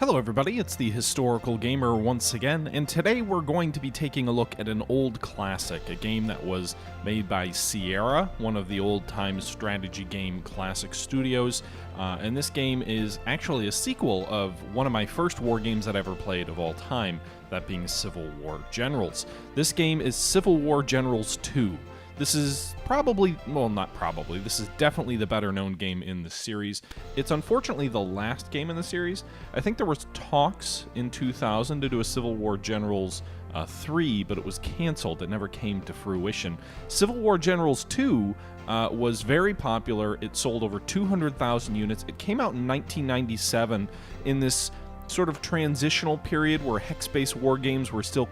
Hello everybody, it's the Historical Gamer once again, and today we're going to be taking a look at an old classic, a game that was made by Sierra, one of the old-time strategy game classic studios, and this game is actually a sequel of one of my first war games that I ever played of all time, that being Civil War Generals. This game is Civil War Generals 2. This is this is definitely the better known game in the series. It's unfortunately the last game in the series. I think there was talks in 2000 to do a Civil War Generals 3, but it was canceled. It never came to fruition. Civil War Generals 2 was very popular. It sold over 200,000 units. It came out in 1997 in this sort of transitional period where hex-based war games were still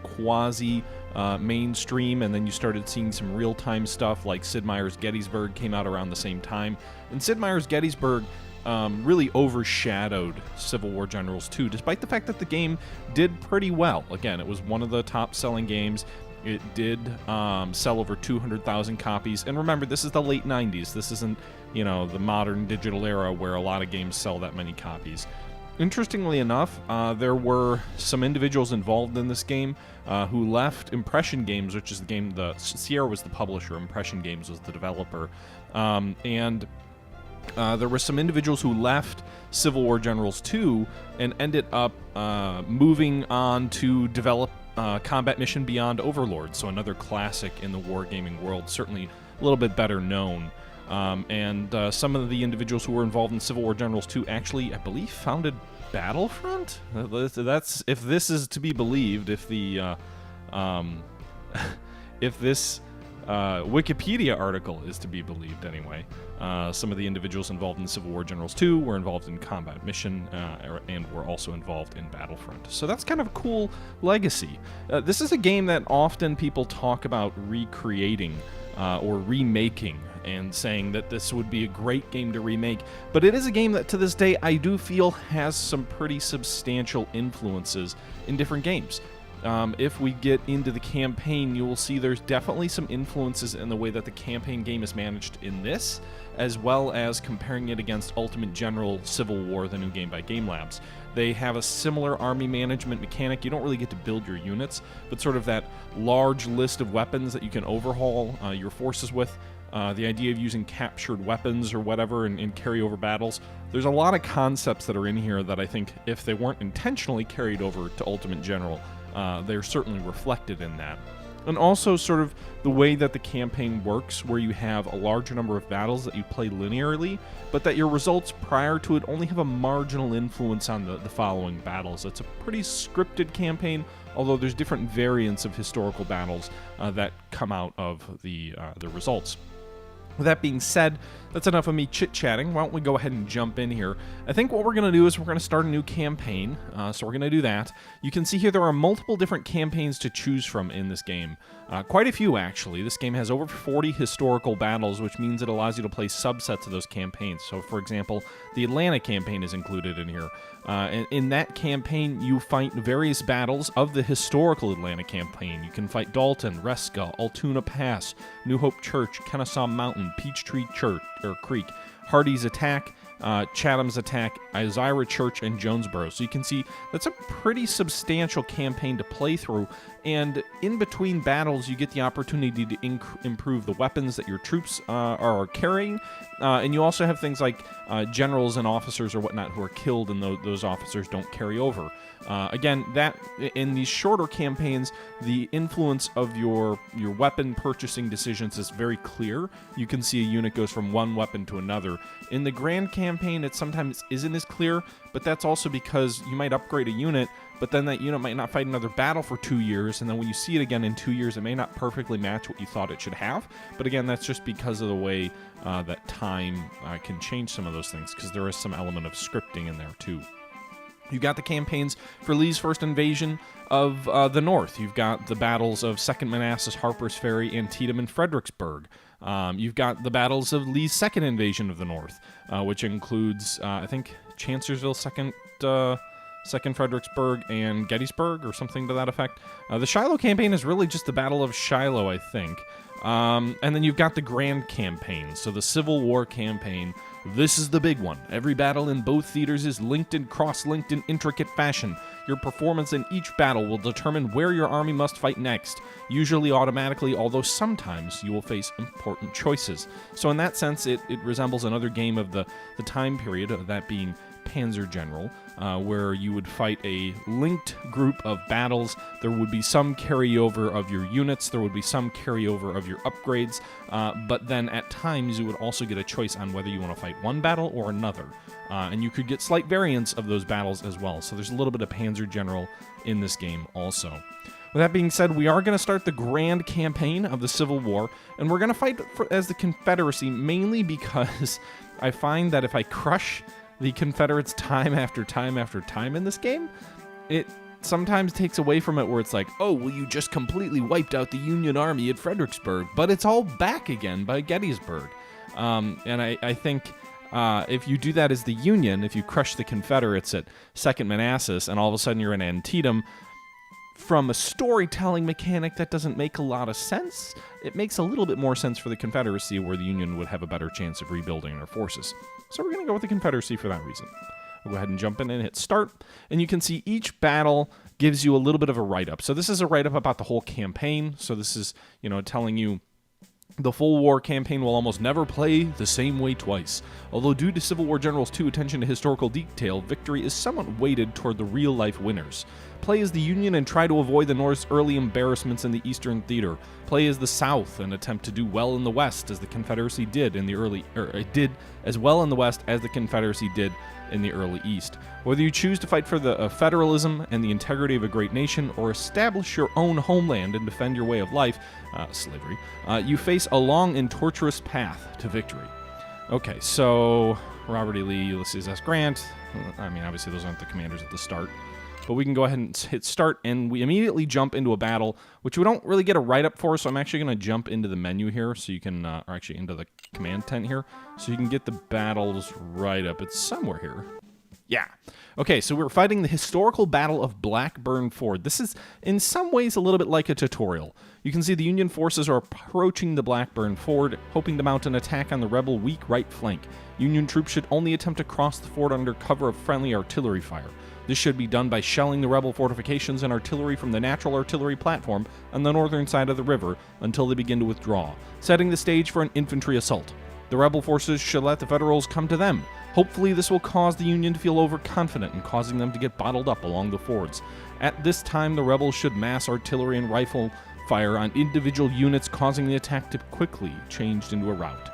mainstream, and then you started seeing some real-time stuff like Sid Meier's Gettysburg came out around the same time. And Sid Meier's Gettysburg really overshadowed Civil War Generals 2, despite the fact that the game did pretty well. Again, it was one of the top-selling games. It did sell over 200,000 copies. And remember, this is the late 90s. This isn't, the modern digital era where a lot of games sell that many copies. Interestingly enough, there were some individuals involved in this game who left Impression Games, which is the game, Sierra was the publisher, Impression Games was the developer, and there were some individuals who left Civil War Generals 2 and ended up moving on to develop Combat Mission Beyond Overlord, so another classic in the wargaming world, certainly a little bit better known. And some of the individuals who were involved in Civil War Generals 2 actually, I believe, founded Battlefront? That's if this is to be believed, if the if this Wikipedia article is to be believed anyway. Some of the individuals involved in Civil War Generals 2 were involved in Combat Mission and were also involved in Battlefront. So that's kind of a cool legacy. This is a game that often people talk about recreating or remaking and saying that this would be a great game to remake, but it is a game that to this day I do feel has some pretty substantial influences in different games. If we get into the campaign, you will see there's definitely some influences in the way that the campaign game is managed in this, as well as comparing it against Ultimate General Civil War, the new game by Game Labs. They have a similar army management mechanic. You don't really get to build your units, but sort of that large list of weapons that you can overhaul your forces with. The idea of using captured weapons or whatever and carryover battles. There's a lot of concepts that are in here that I think if they weren't intentionally carried over to Ultimate General, they're certainly reflected in that. And also sort of the way that the campaign works, where you have a larger number of battles that you play linearly, but that your results prior to it only have a marginal influence on the following battles. It's a pretty scripted campaign, although there's different variants of historical battles that come out of the results. With that being said, that's enough of me chit-chatting. Why don't we go ahead and jump in here. I think what we're going to do is we're going to start a new campaign, so we're going to do that. You can see here there are multiple different campaigns to choose from in this game. Quite a few, actually. This game has over 40 historical battles, which means it allows you to play subsets of those campaigns. So, for example, the Atlanta campaign is included in here. And in that campaign, you fight various battles of the historical Atlanta campaign. You can fight Dalton, Resca, Altoona Pass, New Hope Church, Kennesaw Mountain, Peachtree Church, or Creek, Hardy's Attack, Chatham's Attack, Isira Church, and Jonesboro. So you can see that's a pretty substantial campaign to play through, and in between battles you get the opportunity to improve the weapons that your troops are carrying, and you also have things like generals and officers or whatnot who are killed, and those officers don't carry over. Again, that in these shorter campaigns, the influence of your weapon purchasing decisions is very clear. You can see a unit goes from one weapon to another. In the grand campaign, it sometimes isn't as clear, but that's also because you might upgrade a unit, but then that unit might not fight another battle for 2 years, and then when you see it again in 2 years, it may not perfectly match what you thought it should have. But again, that's just because of the way that time can change some of those things, because there is some element of scripting in there too. You've got the campaigns for Lee's first invasion of the North. You've got the battles of 2nd Manassas, Harper's Ferry, Antietam, and Fredericksburg. You've got the battles of Lee's second invasion of the North, which includes, I think, Chancellorsville, 2nd Fredericksburg, and Gettysburg, or something to that effect. The Shiloh campaign is really just the Battle of Shiloh, I think. And then you've got the Grand Campaign, so the Civil War campaign, This is the big one. Every battle in both theaters is linked and cross-linked in intricate fashion. Your performance in each battle will determine where your army must fight next, usually automatically, although sometimes you will face important choices. So in that sense, it resembles another game of the time period, that being Panzer General, where you would fight a linked group of battles. There would be some carryover of your units, there would be some carryover of your upgrades, but then at times you would also get a choice on whether you want to fight one battle or another. And you could get slight variants of those battles as well, so there's a little bit of Panzer General in this game also. With that being said, we are going to start the grand campaign of the Civil War, and we're going to fight as the Confederacy, mainly because I find that if I crush the Confederates time after time after time in this game, it sometimes takes away from it where it's like, oh, well, you just completely wiped out the Union Army at Fredericksburg, but it's all back again by Gettysburg. And I think if you do that as the Union, if you crush the Confederates at 2nd Manassas and all of a sudden you're in Antietam, from a storytelling mechanic, that doesn't make a lot of sense. It makes a little bit more sense for the Confederacy, where the Union would have a better chance of rebuilding their forces. So we're going to go with the Confederacy for that reason. We'll go ahead and jump in and hit start, and you can see each battle gives you a little bit of a write-up. So this is a write-up about the whole campaign. So this is, telling you the full war campaign will almost never play the same way twice. Although due to Civil War Generals 2 attention to historical detail, victory is somewhat weighted toward the real-life winners. Play as the Union and try to avoid the North's early embarrassments in the Eastern Theater. Play as the South and attempt to do well in the West, as the Confederacy did in the early, it did as well in the West as the Confederacy did in the early East. Whether you choose to fight for the federalism and the integrity of a great nation, or establish your own homeland and defend your way of life, slavery, you face a long and tortuous path to victory. Okay, so Robert E. Lee, Ulysses S. Grant. I mean, obviously those aren't the commanders at the start. But we can go ahead and hit start, and we immediately jump into a battle, which we don't really get a write-up for, so I'm actually going to jump into the menu here, so you can, or actually into the command tent here, so you can get the battles write-up. It's somewhere here. Yeah. Okay, so we're fighting the historical Battle of Blackburn Ford. This is, in some ways, a little bit like a tutorial. You can see the Union forces are approaching the Blackburn Ford, hoping to mount an attack on the rebel weak right flank. Union troops should only attempt to cross the ford under cover of friendly artillery fire. This should be done by shelling the rebel fortifications and artillery from the natural artillery platform on the northern side of the river until they begin to withdraw, setting the stage for an infantry assault. The rebel forces should let the Federals come to them. Hopefully this will cause the Union to feel overconfident and causing them to get bottled up along the fords. At this time, the rebels should mass artillery and rifle fire on individual units, causing the attack to quickly change into a rout.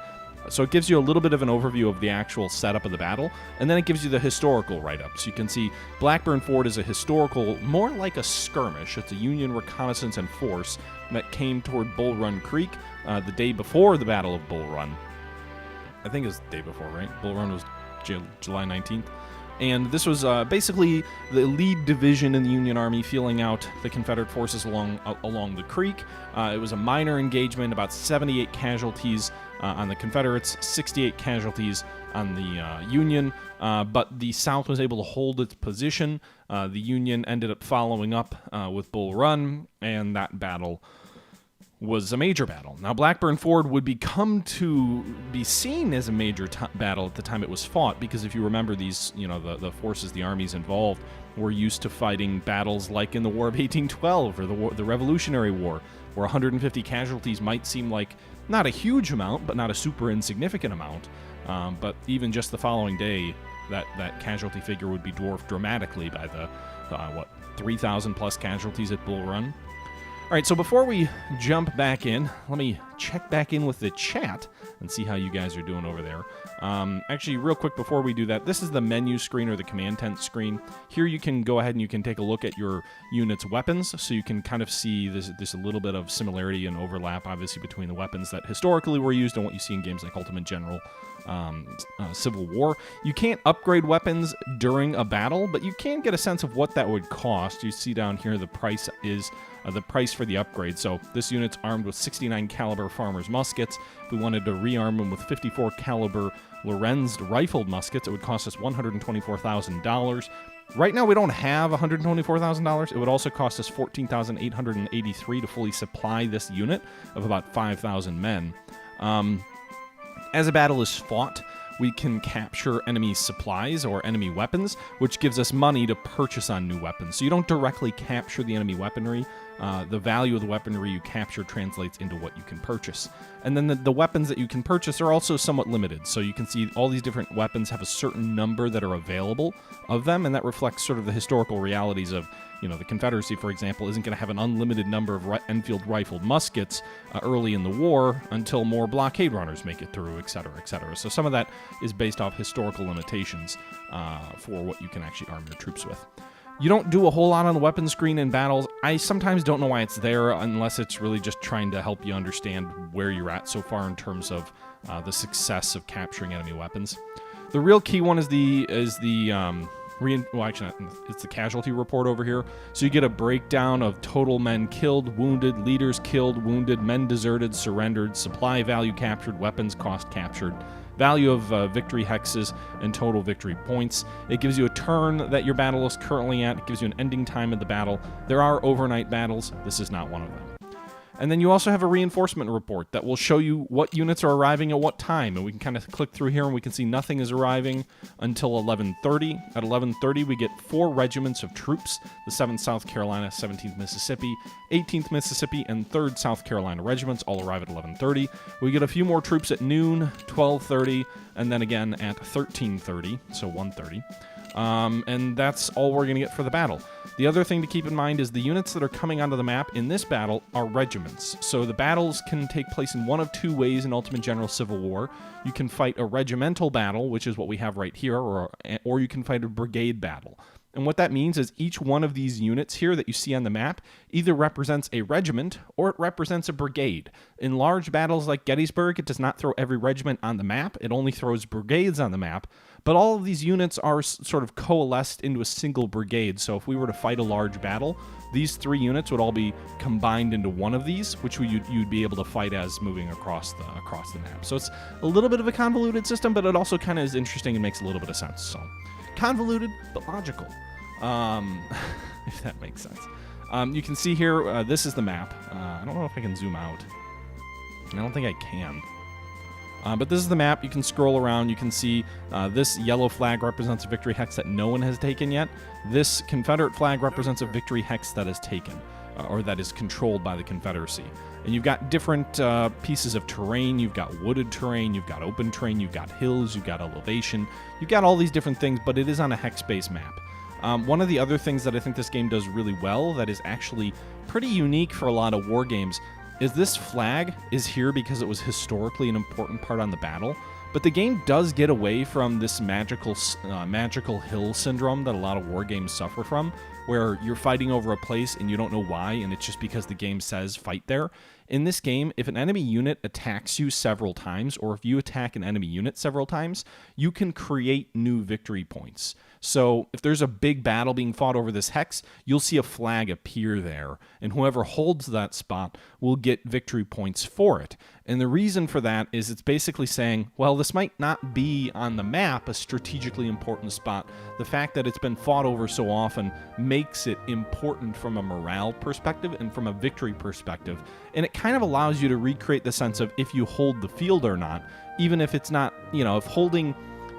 So it gives you a little bit of an overview of the actual setup of the battle, and then it gives you the historical write-up. So you can see Blackburn Ford is a historical, more like a skirmish. It's a Union reconnaissance and force that came toward Bull Run Creek the day before the Battle of Bull Run. I think it was the day before, right? Bull Run was July 19th. And this was basically the lead division in the Union Army feeling out the Confederate forces along the creek. It was a minor engagement, about 78 casualties on the Confederates, 68 casualties on the Union, but the South was able to hold its position. The Union ended up following up with Bull Run, and that battle was a major battle. Now, Blackburn Ford would become to be seen as a major battle at the time it was fought, because if you remember, these, the forces, the armies involved, were used to fighting battles like in the War of 1812 or the Revolutionary War, where 150 casualties might seem like not a huge amount, but not a super insignificant amount. But even just the following day, that casualty figure would be dwarfed dramatically by the 3,000 plus casualties at Bull Run. All right, so before we jump back in, let me check back in with the chat and see how you guys are doing over there. Actually, real quick before we do that, this is the menu screen or the command tent screen. Here you can go ahead and you can take a look at your unit's weapons, so you can kind of see this a little bit of similarity and overlap, obviously, between the weapons that historically were used and what you see in games like Ultimate General, Civil War. You can't upgrade weapons during a battle, but you can get a sense of what that would cost. You see down here the price is the price for the upgrade. So this unit's armed with 69 caliber farmers muskets. If we wanted to rearm them with 54 caliber Lorenz rifled muskets, it would cost us $124,000. Right now we don't have $124,000. It would also cost us $14,883 to fully supply this unit of about 5,000 men. As a battle is fought, we can capture enemy supplies or enemy weapons, which gives us money to purchase on new weapons. So you don't directly capture the enemy weaponry. The value of the weaponry you capture translates into what you can purchase. And then the weapons that you can purchase are also somewhat limited. So you can see all these different weapons have a certain number that are available of them, and that reflects sort of the historical realities of, the Confederacy, for example, isn't going to have an unlimited number of Enfield rifled muskets early in the war until more blockade runners make it through, et cetera, et cetera. So some of that is based off historical limitations for what you can actually arm your troops with. You don't do a whole lot on the weapon screen in battles. I sometimes don't know why it's there unless it's really just trying to help you understand where you're at so far in terms of the success of capturing enemy weapons. The real key one is it's the casualty report over here. So you get a breakdown of total men killed, wounded, leaders killed, wounded, men deserted, surrendered, supply value captured, weapons cost captured, value of victory hexes, and total victory points. It gives you a turn that your battle is currently at. It gives you an ending time of the battle. There are overnight battles. This is not one of them. And then you also have a reinforcement report that will show you what units are arriving at what time. And we can kind of click through here and we can see nothing is arriving until 11:30. At 11:30, we get 4 regiments of troops, the 7th South Carolina, 17th Mississippi, 18th Mississippi, and 3rd South Carolina regiments all arrive at 11:30. We get a few more troops at noon, 12:30, and then again at 13:30, so 1:30. And that's all we're going to get for the battle. The other thing to keep in mind is the units that are coming onto the map in this battle are regiments. So the battles can take place in one of 2 ways in Ultimate General Civil War. You can fight a regimental battle, which is what we have right here, or you can fight a brigade battle. And what that means is each one of these units here that you see on the map either represents a regiment or it represents a brigade. In large battles like Gettysburg, it does not throw every regiment on the map. It only throws brigades on the map. But all of these units are sort of coalesced into a single brigade. So if we were to fight a large battle, these 3 units would all be combined into one of these, which you'd be able to fight as moving across the map. So it's a little bit of a convoluted system, but it also kind of is interesting and makes a little bit of sense. So convoluted, but logical, if that makes sense. You can see here, this is the map. I don't know if I can zoom out. I don't think I can. But this is the map. You can scroll around. You can see this yellow flag represents a victory hex that no one has taken yet. This Confederate flag represents a victory hex that is taken, or that is controlled by the Confederacy. And you've got different pieces of terrain. You've got wooded terrain. You've got open terrain. You've got hills. You've got elevation. You've got all these different things, but it is on a hex-based map. One of the other things that I think this game does really well that is actually pretty unique for a lot of war games is this flag is here because it was historically an important part on the battle, but the game does get away from this magical hill syndrome that a lot of war games suffer from, where you're fighting over a place and you don't know why, and it's just because the game says fight there. In this game, if an enemy unit attacks you several times, or if you attack an enemy unit several times, you can create new victory points. So if there's a big battle being fought over this hex, you'll see a flag appear there, and whoever holds that spot will get victory points for it. And the reason for that is it's basically saying, well, this might not be on the map a strategically important spot. The fact that it's been fought over so often makes it important from a morale perspective and from a victory perspective. And it kind of allows you to recreate the sense of if you hold the field or not, even if it's not, if holding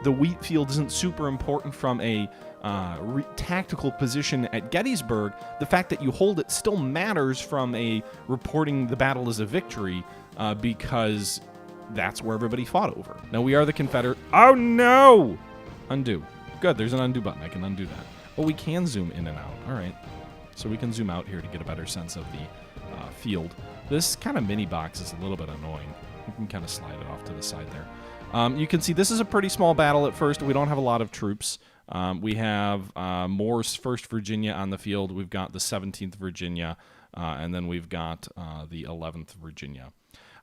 the wheat field isn't super important from a tactical position at Gettysburg, the fact that you hold it still matters from a reporting the battle as a victory, because that's where everybody fought over. Now, we are the Confederate. Oh, no! Undo. Good, there's an undo button. I can undo that. Oh, we can zoom in and out. All right. So we can zoom out here to get a better sense of the field. This kind of mini box is a little bit annoying. You can kind of slide it off to the side there. You can see this is a pretty small battle at first. We don't have a lot of troops. We have Moore's 1st Virginia on the field. We've got the 17th Virginia, and then we've got the 11th Virginia.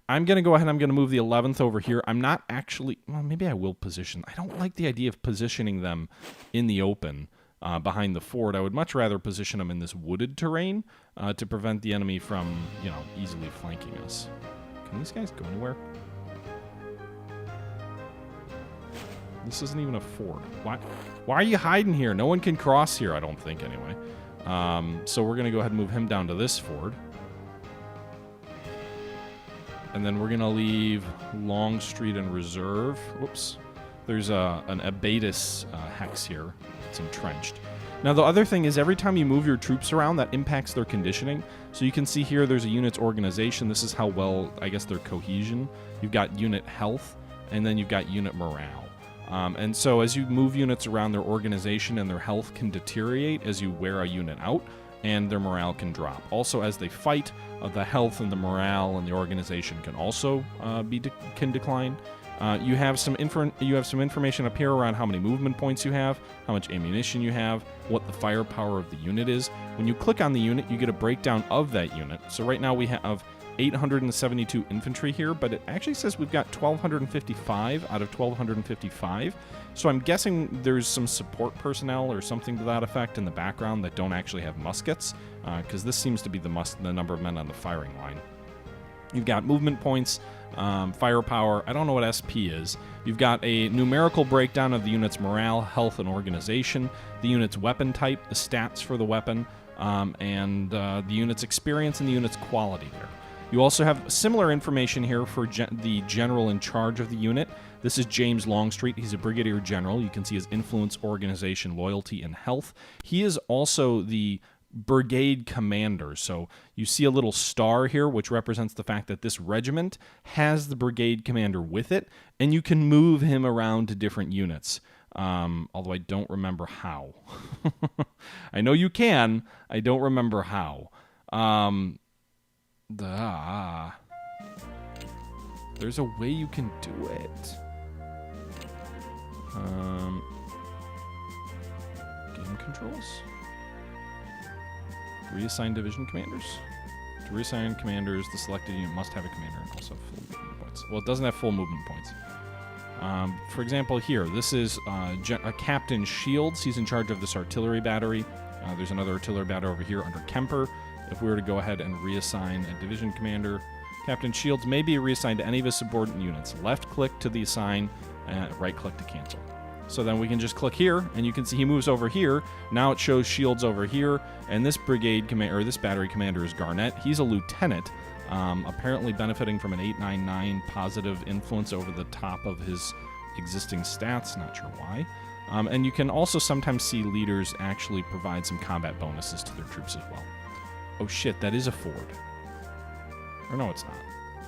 I'm going to go ahead and I'm going to move the 11th over here. I'm not actually, well, maybe I will position. I don't like the idea of positioning them in the open behind the fort. I would much rather position them in this wooded terrain to prevent the enemy from, easily flanking us. Can these guys go anywhere? This isn't even a fort. Why are you hiding here? No one can cross here, I don't think, anyway. So we're going to go ahead and move him down to this ford. And then we're going to leave Longstreet in reserve. Whoops. There's an abatis hex here. It's entrenched. Now, the other thing is every time you move your troops around, that impacts their conditioning. So you can see here there's a unit's organization. This is how well, I guess, their cohesion. You've got unit health, and then you've got unit morale. And so as you move units around, their organization and their health can deteriorate as you wear a unit out, and their morale can drop. Also, as they fight, the health and the morale and the organization can also can decline. You have some information up here around how many movement points you have, how much ammunition you have, what the firepower of the unit is. When you click on the unit, you get a breakdown of that unit. So right now we have 872 infantry here, but it actually says we've got 1,255 out of 1,255. So I'm guessing there's some support personnel or something to that effect in the background that don't actually have muskets, because this seems to be the number of men on the firing line. You've got movement points, firepower. I don't know what SP is. You've got a numerical breakdown of the unit's morale, health, and organization, the unit's weapon type, the stats for the weapon, and the unit's experience and the unit's quality there. You also have similar information here for the general in charge of the unit. This is James Longstreet. He's a brigadier general. You can see his influence, organization, loyalty, and health. He is also the brigade commander. So you see a little star here, which represents the fact that this regiment has the brigade commander with it, and you can move him around to different units. Although I don't remember how. I know you can. I don't remember how. There's a way you can do it. Game controls. Reassign division commanders. To reassign commanders, the selected unit must have a commander and also full movement points. Well, it doesn't have full movement points. For example, here, this is Captain Shields. He's in charge of this artillery battery. There's another artillery battery over here under Kemper. If we were to go ahead and reassign a division commander, Captain Shields may be reassigned to any of his subordinate units. Left-click to the assign, and right-click to cancel. So then we can just click here, and you can see he moves over here. Now it shows Shields over here, and this brigade commander, or this battery commander, is Garnett. He's a lieutenant, apparently benefiting from an 899 positive influence over the top of his existing stats. Not sure why. And you can also sometimes see leaders actually provide some combat bonuses to their troops as well. Oh shit, that is a ford. Or no, it's not.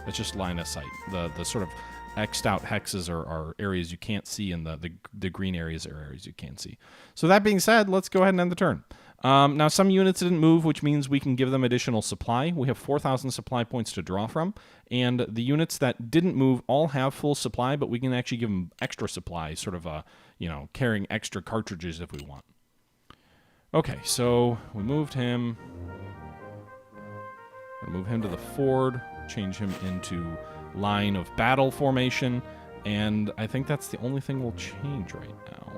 It's just line of sight. The sort of X'd out hexes are areas you can't see, and the green areas are areas you can't see. So that being said, let's go ahead and end the turn. Now, some units didn't move, which means we can give them additional supply. We have 4,000 supply points to draw from, and the units that didn't move all have full supply, but we can actually give them extra supply, sort of carrying extra cartridges if we want. Okay, so we moved him. Move him to the ford, change him into line of battle formation, and I think that's the only thing we'll change right now.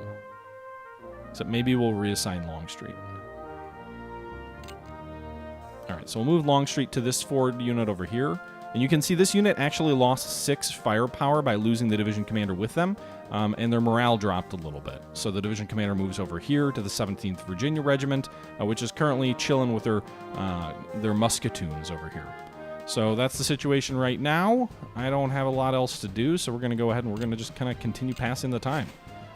Except maybe we'll reassign Longstreet. Alright, so we'll move Longstreet to this ford unit over here, and you can see this unit actually lost 6 firepower by losing the division commander with them, and their morale dropped a little bit. So the division commander moves over here to the 17th Virginia Regiment, which is currently chilling with their musketoons over here. So that's the situation right now. I don't have a lot else to do, so we're going to go ahead and we're going to just kind of continue passing the time.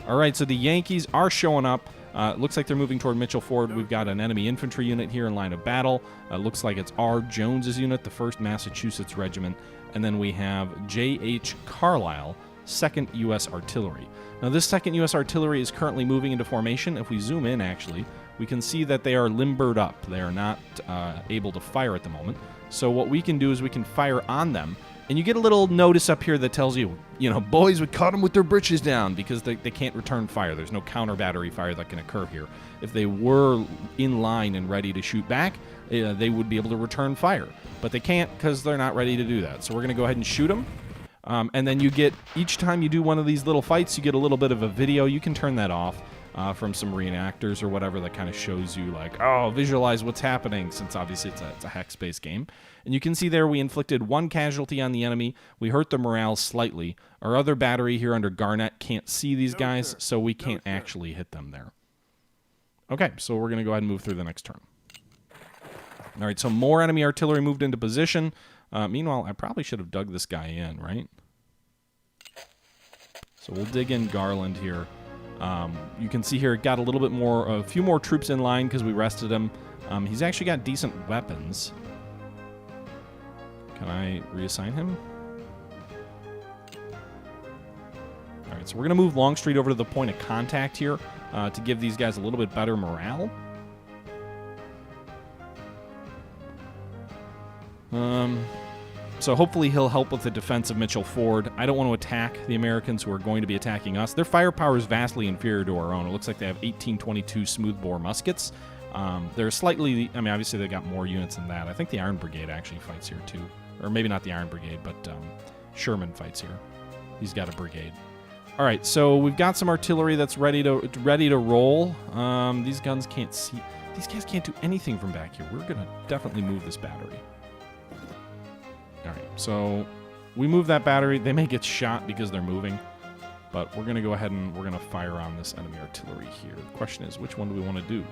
All right, so the Yankees are showing up. It looks like they're moving toward Mitchell Ford. We've got an enemy infantry unit here in line of battle. Looks like it's R. Jones's unit, the 1st Massachusetts Regiment. And then we have J.H. Carlisle, 2nd U.S. Artillery. Now, this 2nd U.S. Artillery is currently moving into formation. If we zoom in, actually, we can see that they are limbered up. They are not able to fire at the moment. So what we can do is we can fire on them. And you get a little notice up here that tells you, boys, we caught them with their britches down, because they can't return fire. There's no counter battery fire that can occur here. If they were in line and ready to shoot back, they would be able to return fire. But they can't because they're not ready to do that. So we're going to go ahead and shoot them. And then you get, each time you do one of these little fights, you get a little bit of a video. You can turn that off from some reenactors or whatever that kind of shows you, like, visualize what's happening, since obviously it's a hex-based game. And you can see there we inflicted 1 casualty on the enemy. We hurt the morale slightly. Our other battery here under Garnett can't see these guys, so we can't actually hit them there. Okay, so we're going to go ahead and move through the next turn. All right, so more enemy artillery moved into position. Meanwhile, I probably should have dug this guy in, right? So we'll dig in Garland here. You can see here it got a few more troops in line because we rested him. He's actually got decent weapons. Can I reassign him? All right, so we're going to move Longstreet over to the point of contact here to give these guys a little bit better morale. So hopefully he'll help with the defense of Mitchell Ford. I don't want to attack the Americans who are going to be attacking us. Their firepower is vastly inferior to our own. It looks like they have 1822 smoothbore muskets. They're slightly, I mean, obviously they got more units than that. I think the Iron Brigade actually fights here too. Or maybe not the Iron Brigade, but Sherman fights here. He's got a brigade. All right, so we've got some artillery that's ready to roll. These guns can't see. These guys can't do anything from back here. We're going to definitely move this battery. All right, so we move that battery. They may get shot because they're moving, but we're going to go ahead and we're going to fire on this enemy artillery here. The question is, which one do we want to do?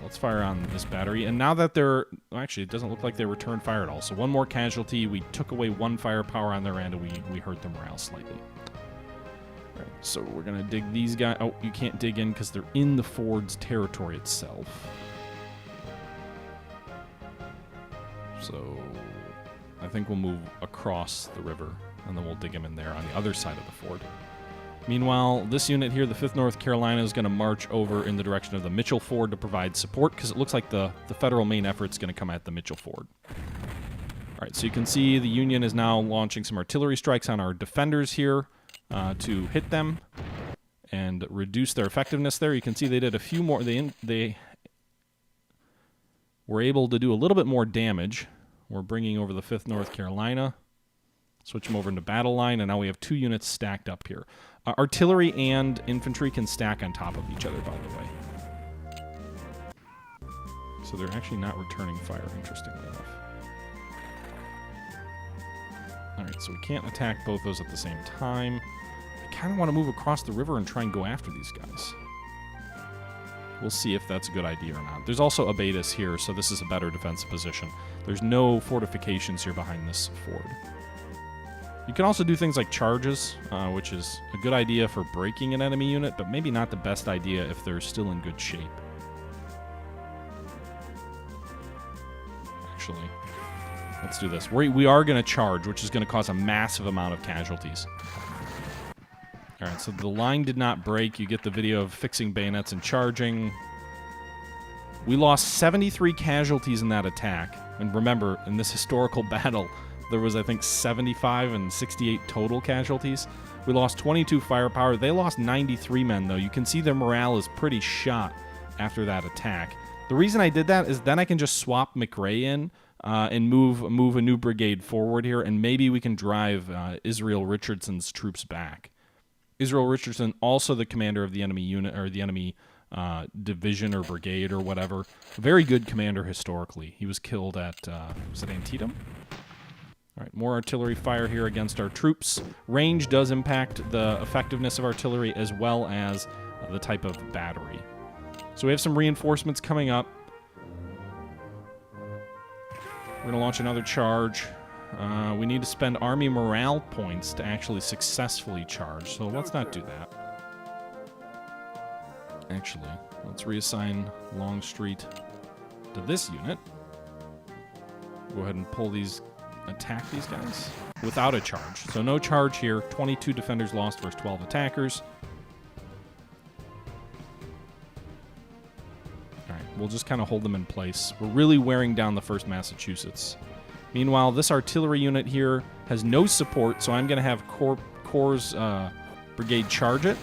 Let's fire on this battery. And now that they're... Actually, it doesn't look like they returned fire at all. So one more casualty. We took away one firepower on their end, and we hurt their morale slightly. All right, so we're going to dig these guys... Oh, you can't dig in because they're in the Ford's territory itself. So I think we'll move across the river, and then we'll dig them in there on the other side of the ford. Meanwhile, this unit here, the 5th North Carolina, is going to march over in the direction of the Mitchell Ford to provide support, because it looks like the federal main effort is going to come at the Mitchell Ford. All right, so you can see the Union is now launching some artillery strikes on our defenders here to hit them and reduce their effectiveness there. You can see they did a few more. They were able to do a little bit more damage. We're bringing over the 5th North Carolina. Switch them over into battle line, and now we have 2 units stacked up here. Artillery and infantry can stack on top of each other, by the way. So they're actually not returning fire, interestingly enough. Alright, so we can't attack both those at the same time. I kind of want to move across the river and try and go after these guys. We'll see if that's a good idea or not. There's also Abatis here, so this is a better defensive position. There's no fortifications here behind this ford. You can also do things like charges, which is a good idea for breaking an enemy unit, but maybe not the best idea if they're still in good shape. Actually, let's do this. We are going to charge, which is going to cause a massive amount of casualties. All right, so the line did not break. You get the video of fixing bayonets and charging. We lost 73 casualties in that attack. And remember, in this historical battle, there was, I think, 75 and 68 total casualties. We lost 22 firepower. They lost 93 men, though. You can see their morale is pretty shot after that attack. The reason I did that is then I can just swap McRae in and move a new brigade forward here, and maybe we can drive Israel Richardson's troops back. Israel Richardson, also the commander of the enemy unit, or the enemy division or brigade or whatever. A very good commander historically. He was killed at, was it Antietam? All right, more artillery fire here against our troops. Range does impact the effectiveness of artillery as well as the type of battery. So we have some reinforcements coming up. We're going to launch another charge. We need to spend army morale points to actually successfully charge, so let's not do that. Actually, let's reassign Longstreet to this unit. Go ahead and pull these, attack these guys without a charge. So no charge here. 22 defenders lost versus 12 attackers. All right, we'll just kind of hold them in place. We're really wearing down the 1st Massachusetts. Meanwhile, this artillery unit here has no support, so I'm going to have Corps' brigade charge it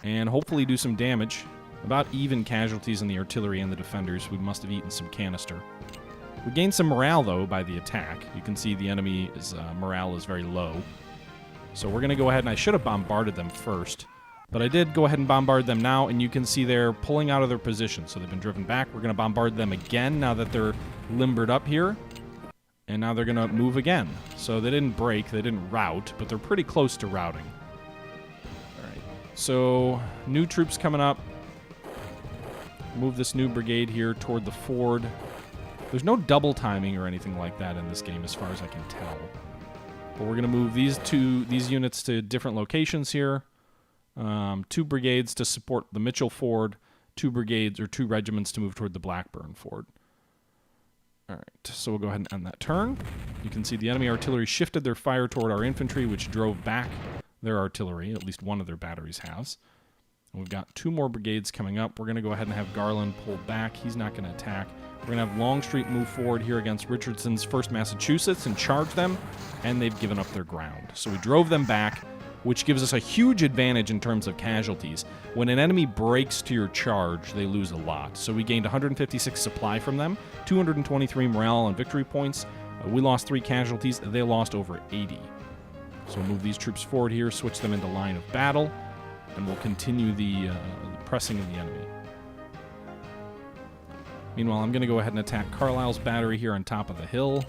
and hopefully do some damage. About even casualties in the artillery and the defenders. We must have eaten some canister. We gained some morale, though, by the attack. You can see the enemy's morale is very low. So we're going to go ahead, and I should have bombarded them first. But I did go ahead and bombard them now, and you can see they're pulling out of their position. So they've been driven back. We're going to bombard them again now that they're limbered up here. And now they're going to move again. So they didn't break, they didn't rout, but they're pretty close to routing. All right, so new troops coming up. Move this new brigade here toward the ford. There's no double timing or anything like that in this game as far as I can tell. But we're going to move these units to different locations here. 2 brigades to support the Mitchell Ford, 2 brigades or 2 regiments to move toward the Blackburn Ford. All right, so we'll go ahead and end that turn. You can see the enemy artillery shifted their fire toward our infantry, which drove back their artillery. At least one of their batteries has. And we've got 2 more brigades coming up. We're going to go ahead and have Garland pull back. He's not going to attack. We're going to have Longstreet move forward here against Richardson's 1st Massachusetts and charge them, and they've given up their ground. So we drove them back, which gives us a huge advantage in terms of casualties. When an enemy breaks to your charge, they lose a lot. So we gained 156 supply from them, 223 morale and victory points. We lost 3 casualties. They lost over 80. So we'll move these troops forward here, switch them into line of battle, and we'll continue the pressing of the enemy. Meanwhile, I'm going to go ahead and attack Carlisle's battery here on top of the hill.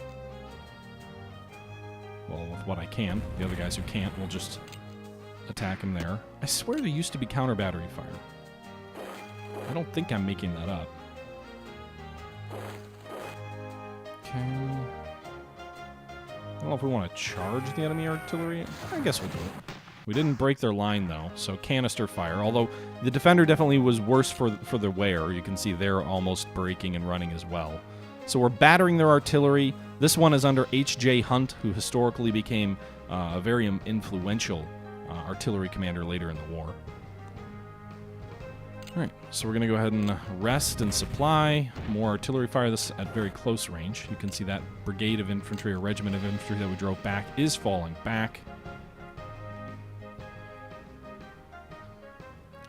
Well, with what I can. The other guys who can't, we'll just attack him there. I swear there used to be counter battery fire. I don't think I'm making that up. Okay. I don't know if we want to charge the enemy artillery. I guess we'll do it. We didn't break their line, though, so canister fire. Although the defender definitely was worse for the wear. You can see they're almost breaking and running as well. So we're battering their artillery. This one is under H.J. Hunt, who historically became a very influential artillery commander later in the war. All right, so we're going to go ahead and rest and supply more artillery fire. This at very close range. You can see that brigade of infantry or regiment of infantry that we drove back is falling back.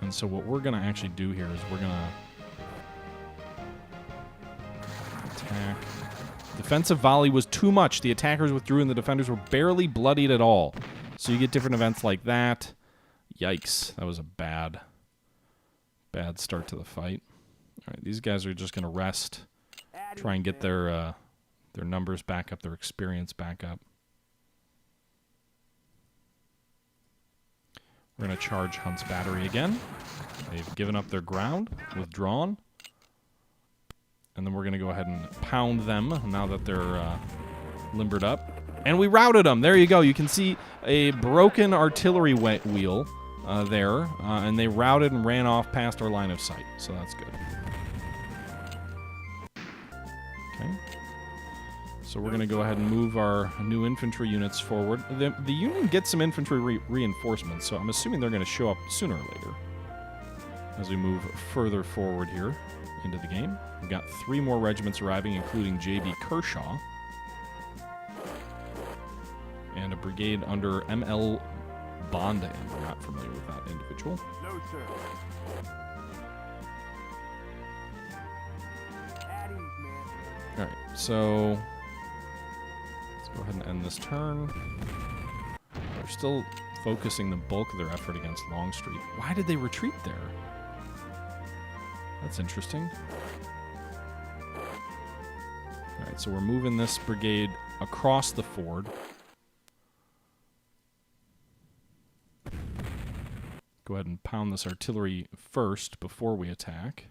And so what we're going to actually do here is we're going to attack. Defensive volley was too much. The attackers withdrew and the defenders were barely bloodied at all. So you get different events like that. Yikes. That was a bad start to the fight. All right, these guys are just going to rest, try and get their numbers back up, their experience back up. We're going to charge Hunt's battery again. They've given up their ground, withdrawn. And then we're going to go ahead and pound them now that they're limbered up. And we routed them. There you go. You can see a broken artillery wheel there. And they routed and ran off past our line of sight. So that's good. Okay. So we're going to go ahead and move our new infantry units forward. The Union gets some infantry reinforcements, so I'm assuming they're going to show up sooner or later as we move further forward here into the game. We've got 3 more regiments arriving, including J.B. Kershaw, and a brigade under M.L. Bonda. I'm not familiar with that individual. No, sir. At ease, man. All right, so let's go ahead and end this turn. They're still focusing the bulk of their effort against Longstreet. Why did they retreat there? That's interesting. All right, so we're moving this brigade across the ford. Go ahead and pound this artillery first before we attack.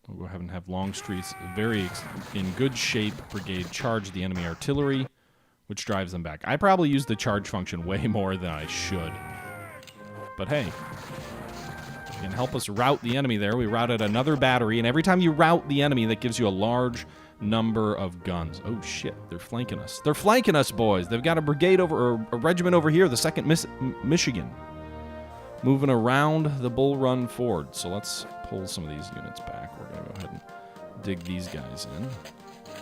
We'll go ahead and have Longstreet's very in good shape brigade charge the enemy artillery, which drives them back. I probably use the charge function way more than I should. But hey, it can help us rout the enemy there. We routed another battery, and every time you rout the enemy, that gives you a large number of guns. Oh shit, they're flanking us. They're flanking us, boys. They've got a brigade over, or a regiment over here, the 2nd Michigan, moving around the Bull Run Ford. So let's pull some of these units back. We're going to go ahead and dig these guys in.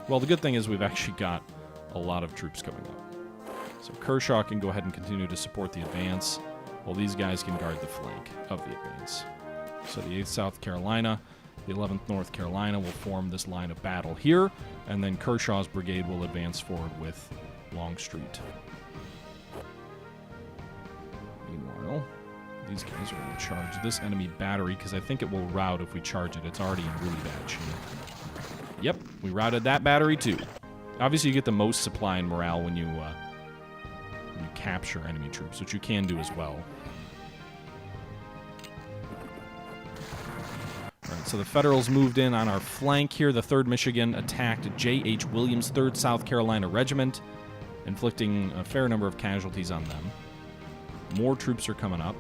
Well, the good thing is we've actually got a lot of troops coming up. So Kershaw can go ahead and continue to support the advance, while these guys can guard the flank of the advance. So the 8th South Carolina, the 11th North Carolina will form this line of battle here, and then Kershaw's brigade will advance forward with Longstreet. Meanwhile, these guys are going to charge this enemy battery, because I think it will rout if we charge it. It's already in really bad shape. Yep, we routed that battery too. Obviously, you get the most supply and morale when you capture enemy troops, which you can do as well. Alright, so the Federals moved in on our flank here. The 3rd Michigan attacked J.H. Williams' 3rd South Carolina Regiment, inflicting a fair number of casualties on them. More troops are coming up.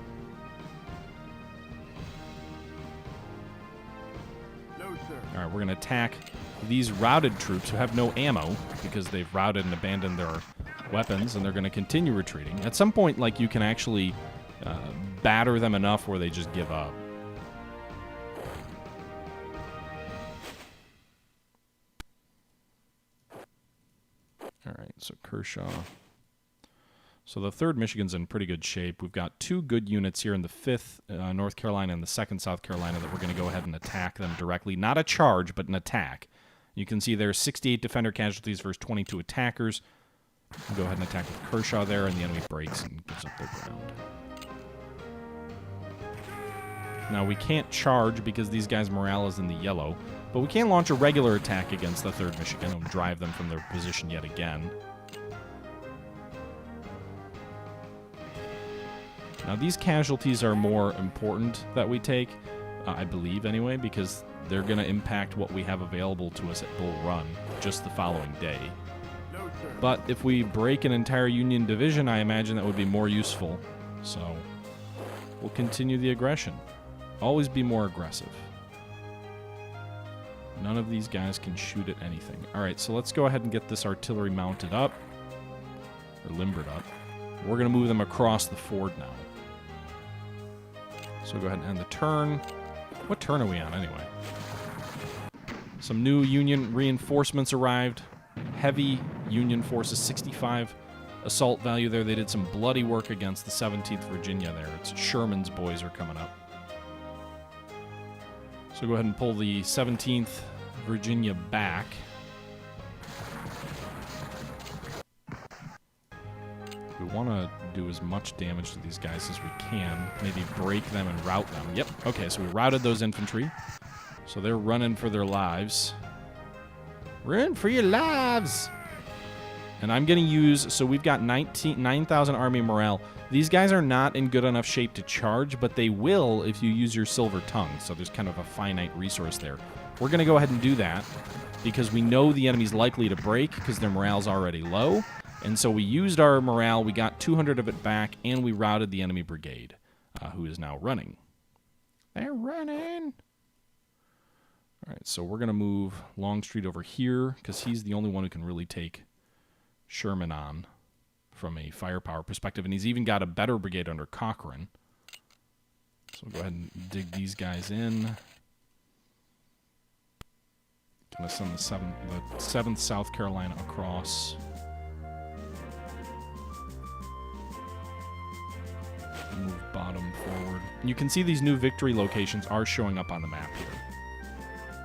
No, sir. All right, we're going to attack these routed troops who have no ammo because they've routed and abandoned their weapons, and they're going to continue retreating. At some point, like, you can actually batter them enough where they just give up. All right, so Kershaw. So the 3rd Michigan's in pretty good shape. We've got 2 good units here in the 5th North Carolina and the 2nd South Carolina that we're going to go ahead and attack them directly. Not a charge, but an attack. You can see there's 68 defender casualties versus 22 attackers. We'll go ahead and attack with Kershaw there, and the enemy breaks and gives up their ground. Now, we can't charge because these guys' morale is in the yellow, but we can launch a regular attack against the 3rd Michigan and drive them from their position yet again. Now, these casualties are more important that we take, I believe anyway, because they're going to impact what we have available to us at Bull Run just the following day. No, sir. But if we break an entire Union division, I imagine that would be more useful. So we'll continue the aggression. Always be more aggressive. None of these guys can shoot at anything. All right, so let's go ahead and get this artillery mounted up, or limbered up. We're going to move them across the ford now. So go ahead and end the turn. What turn are we on anyway? Some new Union reinforcements arrived. Heavy Union forces, 65 assault value there. They did some bloody work against the 17th Virginia there. It's Sherman's boys are coming up. So go ahead and pull the 17th Virginia back. We want to do as much damage to these guys as we can. Maybe break them and rout them. Yep. Okay, so we routed those infantry. So they're running for their lives. Run for your lives! And I'm going to use... So we've got 9,000 army morale. These guys are not in good enough shape to charge, but they will if you use your silver tongue. So there's kind of a finite resource there. We're going to go ahead and do that because we know the enemy's likely to break because their morale's already low. And so we used our morale, we got 200 of it back, and we routed the enemy brigade, who is now running. They're running! All right, so we're going to move Longstreet over here, because he's the only one who can really take Sherman on from a firepower perspective, and he's even got a better brigade under Cochrane. So we'll go ahead and dig these guys in. Going to send the 7th South Carolina across. Move bottom forward. And you can see these new victory locations are showing up on the map here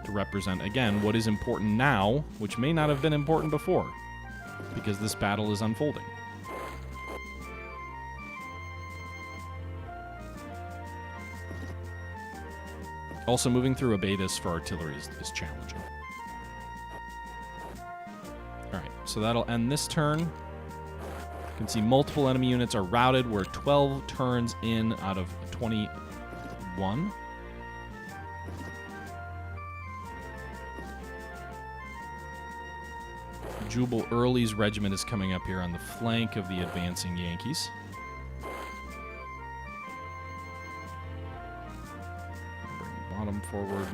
to represent, again, what is important now, which may not have been important before, because this battle is unfolding. Also, moving through Abatis for artillery is challenging. Alright, so that'll end this turn. You can see multiple enemy units are routed. We're 12 turns in out of 21. Jubal Early's regiment is coming up here on the flank of the advancing Yankees. Bring bottom forward.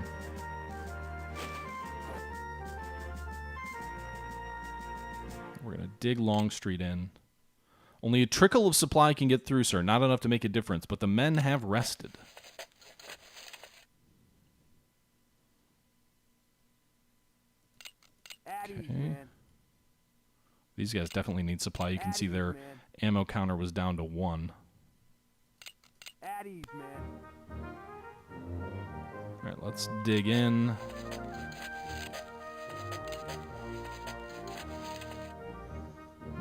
We're going to dig Longstreet in. Only a trickle of supply can get through, sir. Not enough to make a difference, but the men have rested. Addies, man. These guys definitely need supply. You can see their man. ammo counter was down to 1. Addies, man. All right, let's dig in.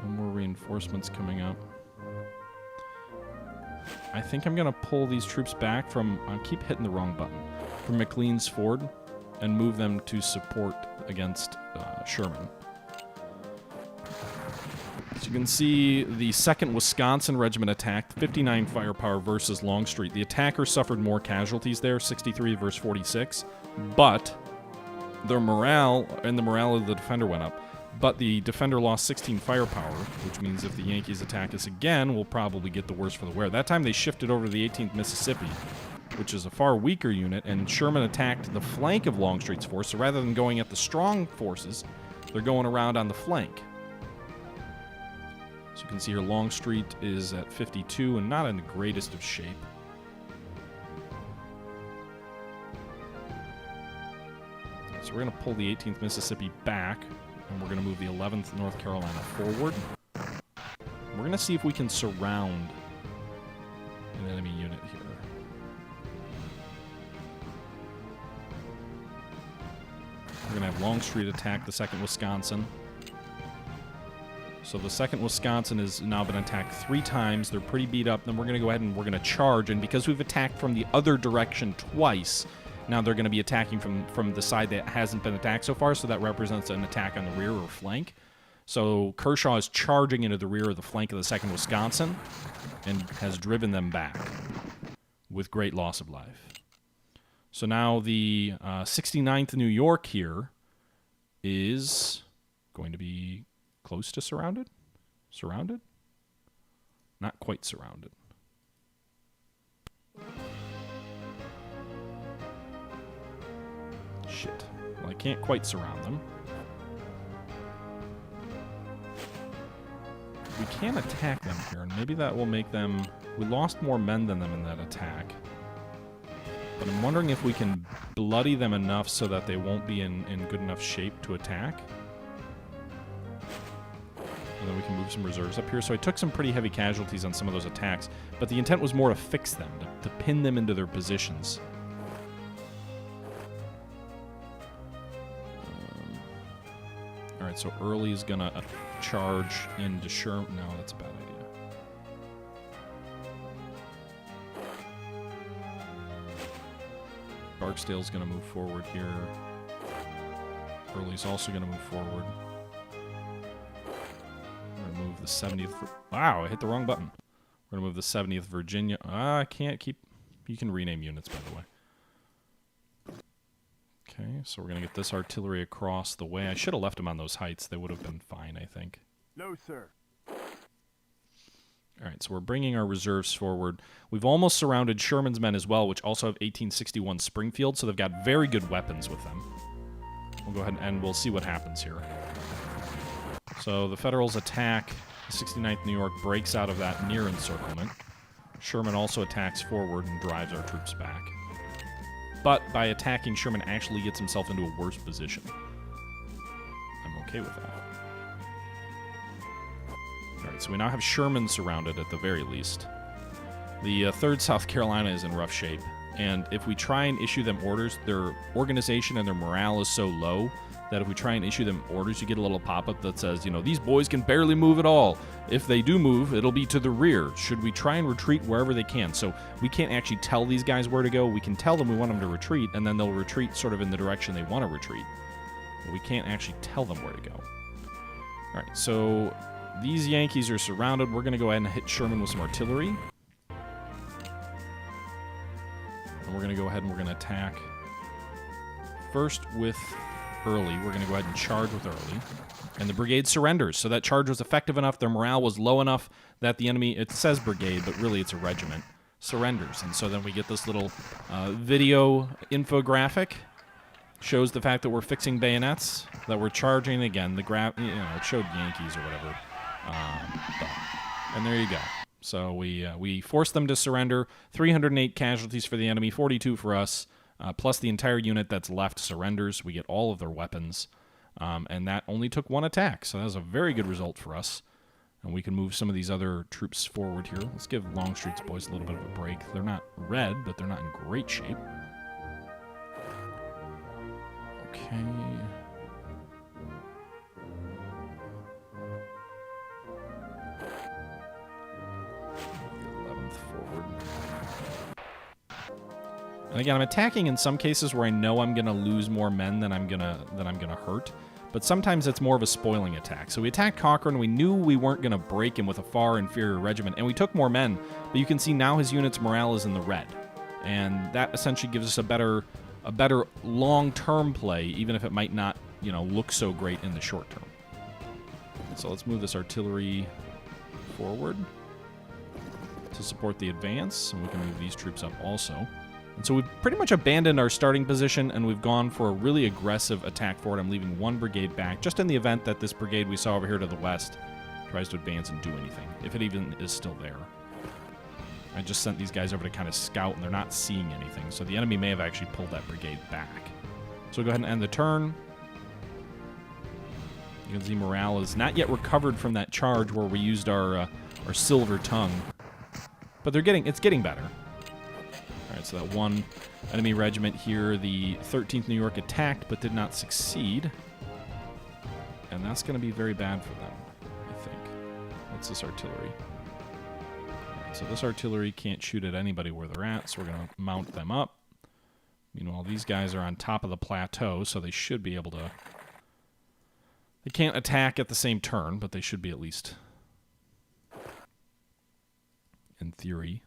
No more reinforcements coming up. I think I'm going to pull these troops back from... I keep hitting the wrong button. From McLean's Ford and move them to support against Sherman. So you can see the 2nd Wisconsin Regiment attacked, 59 firepower versus Longstreet. The attackers suffered more casualties there, 63 versus 46, but their morale and the morale of the defender went up. But the defender lost 16 firepower, which means if the Yankees attack us again, we'll probably get the worse for the wear. That time they shifted over to the 18th Mississippi, which is a far weaker unit, and Sherman attacked the flank of Longstreet's force. So rather than going at the strong forces, they're going around on the flank. So you can see here Longstreet is at 52 and not in the greatest of shape. So we're going to pull the 18th Mississippi back, and we're going to move the 11th North Carolina forward. We're going to see if we can surround an enemy unit here. We're going to have Longstreet attack the 2nd Wisconsin. So the 2nd Wisconsin has now been attacked 3 times. They're pretty beat up. Then we're going to go ahead and we're going to charge. And because we've attacked from the other direction twice, now they're going to be attacking from the side that hasn't been attacked so far. So that represents an attack on the rear or flank. So Kershaw is charging into the rear of the flank of the 2nd Wisconsin and has driven them back with great loss of life. So now the 69th New York here is going to be close to surrounded? Surrounded? Not quite surrounded. Shit. Well, I can't quite surround them. We can attack them here, and maybe that will make them... We lost more men than them in that attack. But I'm wondering if we can bloody them enough so that they won't be in good enough shape to attack. And then we can move some reserves up here. So I took some pretty heavy casualties on some of those attacks, but the intent was more to fix them, to pin them into their positions. Alright, so Early is going to charge into Sherman. No, that's a bad idea. Barksdale's going to move forward here. Early's also going to move forward. We're going to move the 70th... Wow, I hit the wrong button. We're going to move the 70th Virginia... I can't keep... You can rename units, by the way. Okay, so we're going to get this artillery across the way. I should have left them on those heights. They would have been fine, I think. No, sir. All right, so we're bringing our reserves forward. We've almost surrounded Sherman's men as well, which also have 1861 Springfield, so they've got very good weapons with them. We'll go ahead and we'll see what happens here. So the Federals attack. The 69th New York breaks out of that near encirclement. Sherman also attacks forward and drives our troops back. But by attacking, Sherman actually gets himself into a worse position. I'm okay with that. Alright, so we now have Sherman surrounded at the very least. The 3rd South Carolina is in rough shape, and if we try and issue them orders, their organization and their morale is so low that if we try and issue them orders, you get a little pop-up that says, you know, these boys can barely move at all. If they do move, it'll be to the rear. Should we try and retreat wherever they can? So we can't actually tell these guys where to go. We can tell them we want them to retreat, and then they'll retreat sort of in the direction they want to retreat. But we can't actually tell them where to go. All right, so these Yankees are surrounded. We're going to go ahead and hit Sherman with some artillery. And we're going to go ahead and we're going to attack first with Early. We're going to go ahead and charge with Early. And the brigade surrenders. So that charge was effective enough, their morale was low enough that the enemy, it says brigade, but really it's a regiment, surrenders. And so then we get this little video infographic. Shows the fact that we're fixing bayonets, that we're charging again. The it showed Yankees or whatever. And there you go. So we forced them to surrender. 308 casualties for the enemy, 42 for us. Plus the entire unit that's left surrenders. We get all of their weapons. And that only took 1 attack. So that was a very good result for us. And we can move some of these other troops forward here. Let's give Longstreet's boys a little bit of a break. They're not red, but they're not in great shape. Okay. The 11th forward. And again, I'm attacking in some cases where I know I'm going to lose more men than I'm gonna hurt. but sometimes it's more of a spoiling attack. So we attacked Cochrane. We knew we weren't going to break him with a far inferior regiment, and we took more men. But you can see now his unit's morale is in the red, and that essentially gives us a better long-term play, even if it might not, look so great in the short term. So let's move this artillery forward to support the advance, and we can move these troops up also. And so we've pretty much abandoned our starting position, and we've gone for a really aggressive attack forward. I'm leaving one brigade back, just in the event that this brigade we saw over here to the west tries to advance and do anything, if it even is still there. I just sent these guys over to kind of scout, and they're not seeing anything, so the enemy may have actually pulled that brigade back. So we'll go ahead and end the turn. You can see morale is not yet recovered from that charge where we used our silver tongue, but it's getting better. All right, so that one enemy regiment here, the 13th New York, attacked but did not succeed. And that's going to be very bad for them, I think. What's this artillery? All right, so this artillery can't shoot at anybody where they're at, so we're going to mount them up. Meanwhile, these guys are on top of the plateau, so they should be able to... They can't attack at the same turn, but they should be at least... in theory.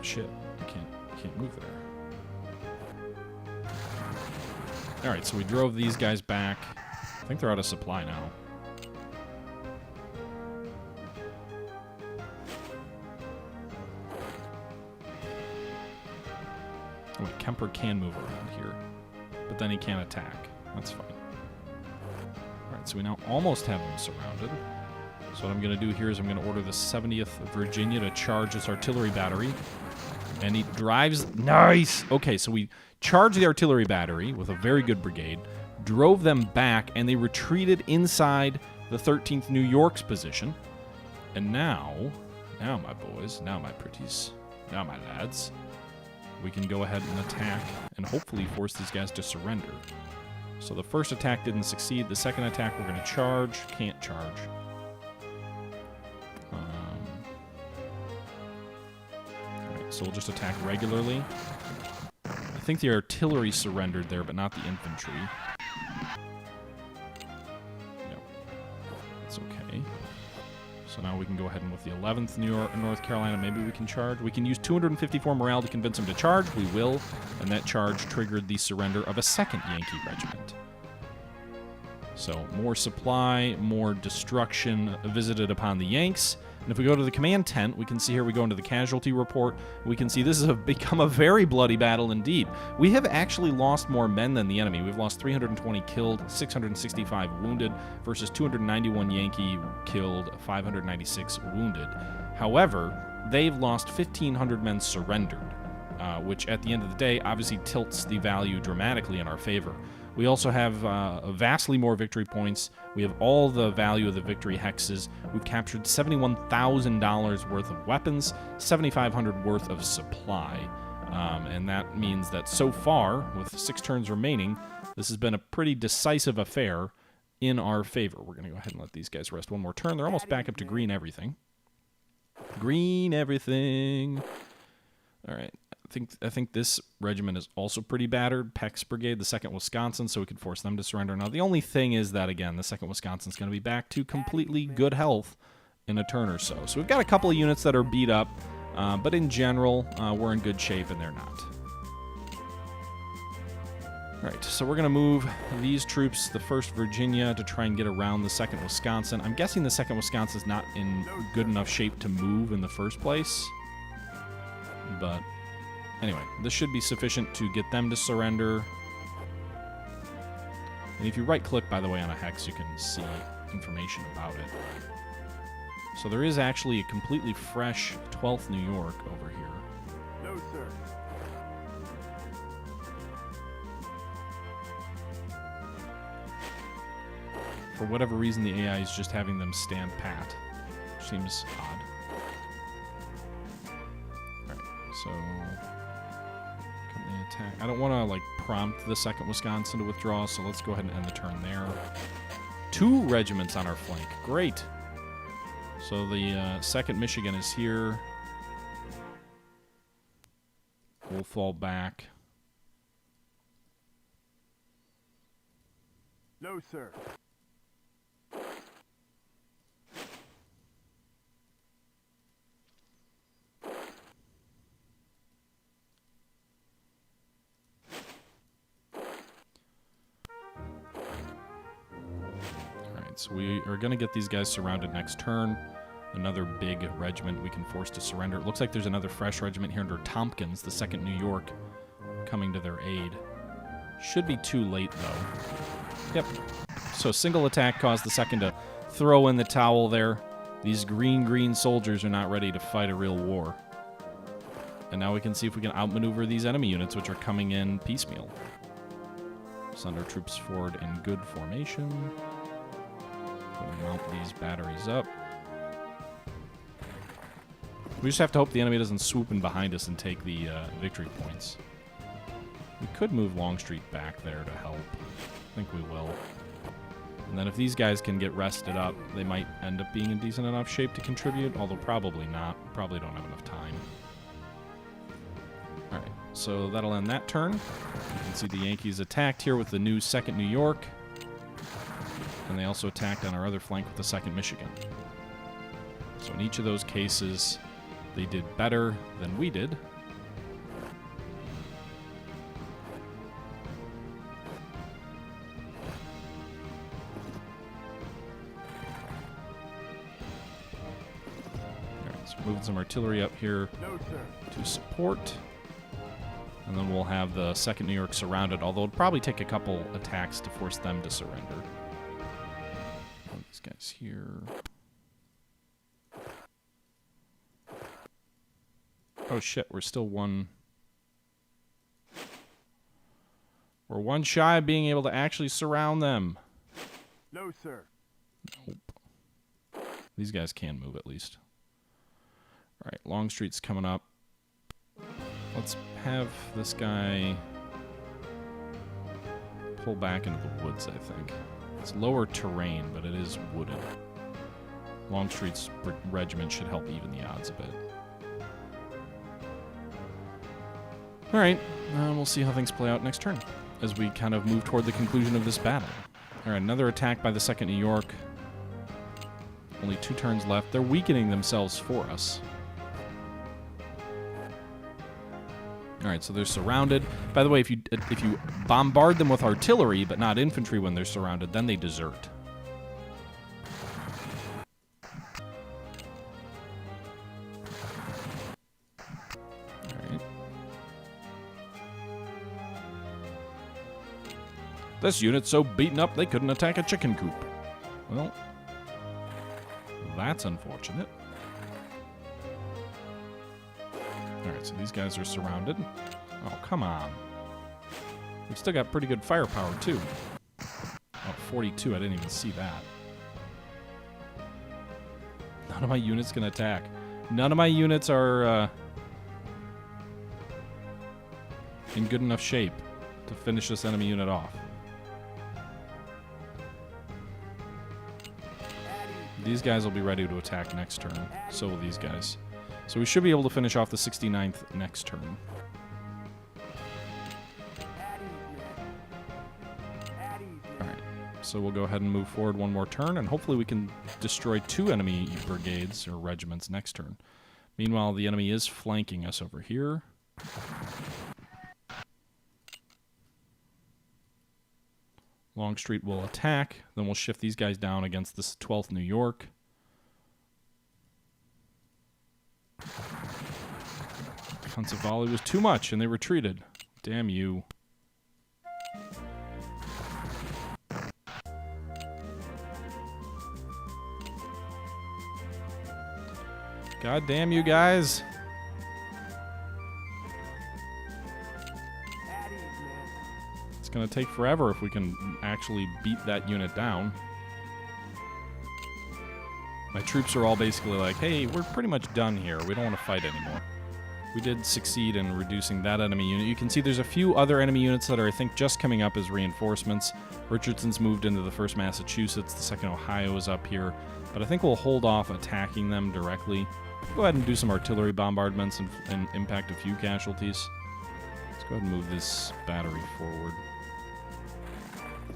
Shit, I can't move there. Alright, so we drove these guys back. I think they're out of supply now. Oh wait, Kemper can move around here, but then he can't attack. That's fine. Alright, so we now almost have them surrounded. So what I'm going to do here is I'm going to order the 70th Virginia to charge this artillery battery. And he drives... Nice! Okay, so we charged the artillery battery with a very good brigade, drove them back, and they retreated inside the 13th New York's position. And now my boys, now my pretties, now my lads, we can go ahead and attack and hopefully force these guys to surrender. So the first attack didn't succeed. The second attack we're going to charge. Can't charge. So we'll just attack regularly. I think the artillery surrendered there, but not the infantry. Yep. That's okay. So now we can go ahead and with the 11th North Carolina, maybe we can charge. We can use 254 morale to convince them to charge. We will. And that charge triggered the surrender of a second Yankee regiment. So more supply, more destruction visited upon the Yanks. And if we go to the command tent, we can see here we go into the casualty report. We can see this has become a very bloody battle indeed. We have actually lost more men than the enemy. We've lost 320 killed, 665 wounded, versus 291 Yankee killed, 596 wounded. However, they've lost 1,500 men surrendered, which at the end of the day obviously tilts the value dramatically in our favor. We also have vastly more victory points. We have all the value of the victory hexes. We've captured $71,000 worth of weapons, $7,500 worth of supply. And that means that so far, with 6 turns remaining, this has been a pretty decisive affair in our favor. We're going to go ahead and let these guys rest one more turn. They're almost back up to green everything. Green everything. All right. I think this regiment is also pretty battered. Peck's Brigade, the 2nd Wisconsin, so we could force them to surrender. Now, the only thing is that, again, the 2nd Wisconsin's going to be back to completely good health in a turn or so. So we've got a couple of units that are beat up, but in general, we're in good shape, and they're not. All right, so we're going to move these troops, the 1st Virginia, to try and get around the 2nd Wisconsin. I'm guessing the 2nd Wisconsin's not in good enough shape to move in the first place, but... Anyway, this should be sufficient to get them to surrender. And if you right-click, by the way, on a hex, you can see information about it. So there is actually a completely fresh 12th New York over here. No, sir. For whatever reason, the AI is just having them stand pat. Which seems odd. Alright, so... attack. I don't want to prompt the 2nd Wisconsin to withdraw, so let's go ahead and end the turn there. 2 regiments on our flank. Great. So the 2nd Michigan is here. We'll fall back. No, sir. Alright, so we are going to get these guys surrounded next turn. Another big regiment we can force to surrender. It looks like there's another fresh regiment here under Tompkins, the 2nd New York, coming to their aid. Should be too late, though. Yep. So single attack caused the 2nd to throw in the towel there. These green soldiers are not ready to fight a real war. And now we can see if we can outmaneuver these enemy units, which are coming in piecemeal. Send our troops forward in good formation. We'll mount these batteries up. We just have to hope the enemy doesn't swoop in behind us and take the victory points. We could move Longstreet back there to help. I think we will. And then if these guys can get rested up, they might end up being in decent enough shape to contribute, although probably not. Probably don't have enough time. Alright, so that'll end that turn. You can see the Yankees attacked here with the new 2nd New York. And they also attacked on our other flank with the 2nd Michigan. So in each of those cases, they did better than we did. Alright, so moving some artillery up here No, sir. to support. And then we'll have the 2nd New York surrounded, although it'll probably take a couple attacks to force them to surrender. These guys here. Oh shit, we're still one. We're one shy of being able to actually surround them. No, sir. Nope. These guys can move at least. Alright, Longstreet's coming up. Let's have this guy pull back into the woods, I think. It's lower terrain, but it is wooded. Longstreet's regiment should help even the odds a bit. Alright, we'll see how things play out next turn as we kind of move toward the conclusion of this battle. Alright, another attack by the 2nd New York. Only 2 turns left. They're weakening themselves for us. Alright, so they're surrounded. By the way, if you bombard them with artillery but not infantry when they're surrounded, then they desert. Alright. This unit's so beaten up they couldn't attack a chicken coop. Well, that's unfortunate. Alright, so these guys are surrounded. Oh, come on. We've still got pretty good firepower, too. Oh, 42, I didn't even see that. None of my units can attack. None of my units are in good enough shape to finish this enemy unit off. These guys will be ready to attack next turn. So will these guys. So we should be able to finish off the 69th next turn. Alright, so we'll go ahead and move forward one more turn, and hopefully we can destroy 2 enemy brigades or regiments next turn. Meanwhile, the enemy is flanking us over here. Longstreet will attack, then we'll shift these guys down against this 12th New York. Offensive volley was too much, and they retreated. Damn you. God damn you guys. It's going to take forever if we can actually beat that unit down. My troops are all basically like, hey, we're pretty much done here. We don't want to fight anymore. We did succeed in reducing that enemy unit. You can see there's a few other enemy units that are, I think, just coming up as reinforcements. Richardson's moved into the 1st Massachusetts. The 2nd Ohio is up here. But I think we'll hold off attacking them directly. Go ahead and do some artillery bombardments and impact a few casualties. go ahead and move this battery forward.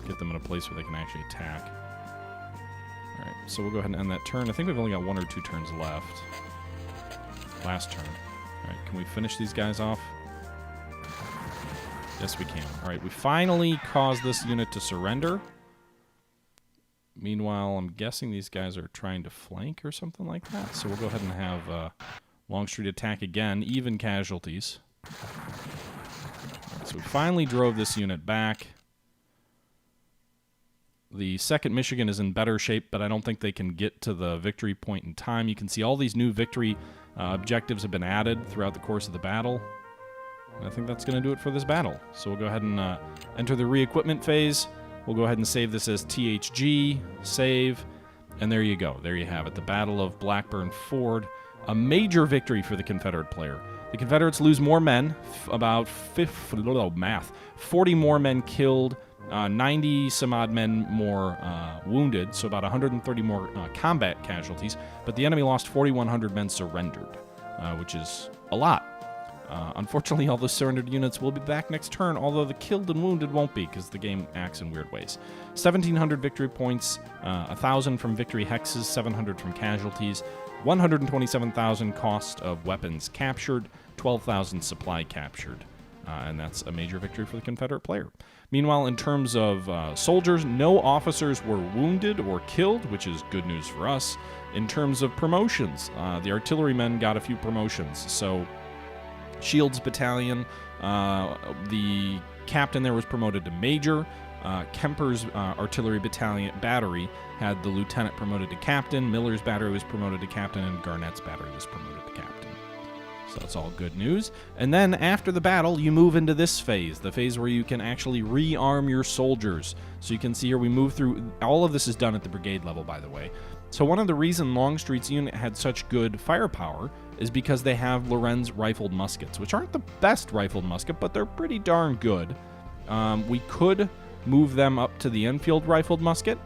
Get them in a place where they can actually attack. All right, so we'll go ahead and end that turn. I think we've only got 1 or 2 turns left. Last turn. All right, can we finish these guys off? Yes, we can. All right, we finally caused this unit to surrender. Meanwhile, I'm guessing these guys are trying to flank or something like that. So we'll go ahead and have Longstreet attack again, even casualties. So we finally drove this unit back. The 2nd Michigan is in better shape, but I don't think they can get to the victory point in time. You can see all these new victory objectives have been added throughout the course of the battle. And I think that's going to do it for this battle. So we'll go ahead and enter the re-equipment phase. We'll go ahead and save this as THG, save, and there you go. There you have it, the Battle of Blackburn Ford. A major victory for the Confederate player. The Confederates lose more men, about 40 more men killed, 90 some odd men more wounded, so about 130 more combat casualties, but the enemy lost 4,100 men surrendered, which is a lot. Unfortunately, all those surrendered units will be back next turn, although the killed and wounded won't be, because the game acts in weird ways. 1,700 victory points, 1,000 from victory hexes, 700 from casualties, 127,000 cost of weapons captured, 12,000 supply captured. And that's a major victory for the Confederate player. Meanwhile, in terms of soldiers, no officers were wounded or killed, which is good news for us. In terms of promotions, the artillerymen got a few promotions. So Shields Battalion, the captain there was promoted to major. Kemper's artillery battery had the lieutenant promoted to captain. Miller's battery was promoted to captain, and Garnett's battery was promoted to captain. So that's all good news. And then after the battle, you move into this phase, the phase where you can actually rearm your soldiers. So you can see here we move through, all of this is done at the brigade level, by the way. So one of the reasons Longstreet's unit had such good firepower is because they have Lorenz rifled muskets, which aren't the best rifled musket, but they're pretty darn good. We could move them up to the Enfield rifled musket,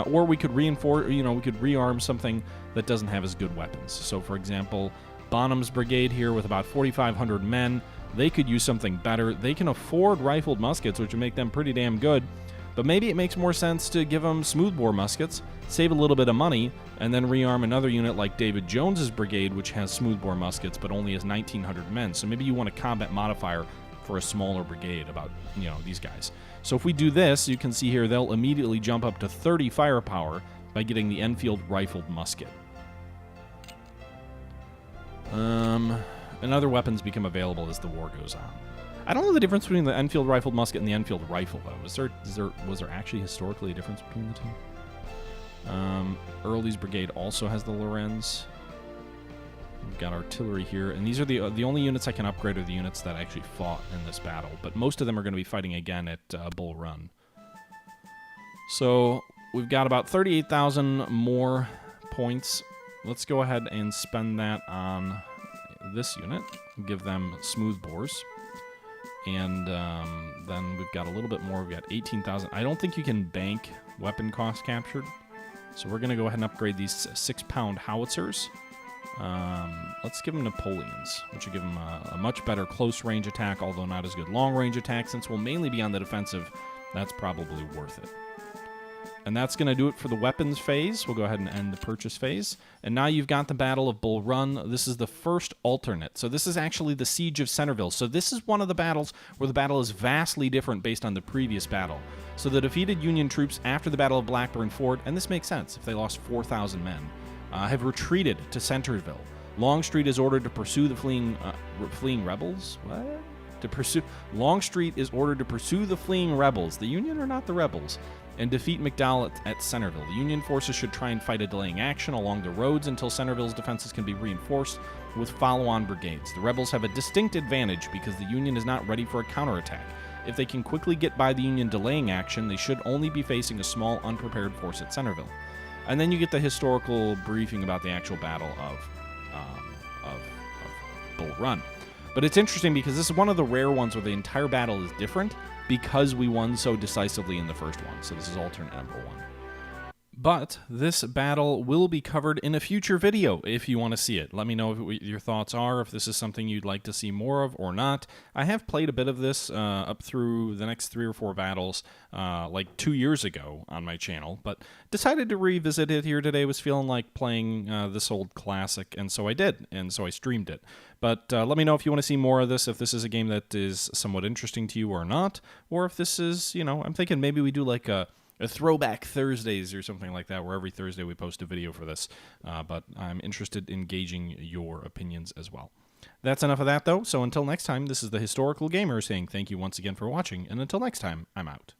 or we could reinforce, we could rearm something that doesn't have as good weapons. So for example, Bonham's brigade here with about 4,500 men, they could use something better. They can afford rifled muskets, which would make them pretty damn good, but maybe it makes more sense to give them smoothbore muskets, save a little bit of money, and then rearm another unit like David Jones's brigade, which has smoothbore muskets, but only has 1,900 men. So maybe you want a combat modifier for a smaller brigade about, these guys. So if we do this, you can see here they'll immediately jump up to 30 firepower by getting the Enfield rifled musket. And other weapons become available as the war goes on. I don't know the difference between the Enfield rifled musket and the Enfield rifle, though. Was there actually historically a difference between the two? Early's brigade also has the Lorenz. We've got artillery here, and these are the only units I can upgrade are the units that actually fought in this battle, but most of them are going to be fighting again at Bull Run. So we've got about 38,000 more points. Let's go ahead and spend that on this unit, give them smoothbores, and then we've got a little bit more. We've got 18,000. I don't think you can bank weapon cost captured, so we're going to go ahead and upgrade these 6-pound howitzers. Let's give them Napoleons, which will give them a much better close-range attack, although not as good long-range attack. Since we'll mainly be on the defensive, that's probably worth it. And that's going to do it for the weapons phase. We'll go ahead and end the purchase phase. And now you've got the Battle of Bull Run. This is the first alternate. So this is actually the Siege of Centerville. So this is one of the battles where the battle is vastly different based on the previous battle. So the defeated Union troops after the Battle of Blackburn Ford, and this makes sense if they lost 4,000 men, have retreated to Centerville. Longstreet is ordered to pursue the fleeing rebels. What? Longstreet is ordered to pursue the fleeing rebels. The Union are not the rebels. And defeat McDowell at Centerville. The Union forces should try and fight a delaying action along the roads until Centerville's defenses can be reinforced with follow-on brigades. The rebels have a distinct advantage because the Union is not ready for a counterattack. If they can quickly get by the Union delaying action, they should only be facing a small, unprepared force at Centerville. And then you get the historical briefing about the actual battle of Bull Run. But it's interesting because this is one of the rare ones where the entire battle is different because we won so decisively in the first one. So this is alternate number 1. But this battle will be covered in a future video if you want to see it. Let me know what your thoughts are, if this is something you'd like to see more of or not. I have played a bit of this up through the next 3 or 4 battles like 2 years ago on my channel, but decided to revisit it here today. Was feeling like playing this old classic, and so I did, and so I streamed it. But let me know if you want to see more of this, if this is a game that is somewhat interesting to you or not, or if this is, I'm thinking maybe we do like a Throwback Thursdays or something like that, where every Thursday we post a video for this. But I'm interested in gauging your opinions as well. That's enough of that, though. So until next time, this is the Historical Gamer saying thank you once again for watching, and until next time, I'm out.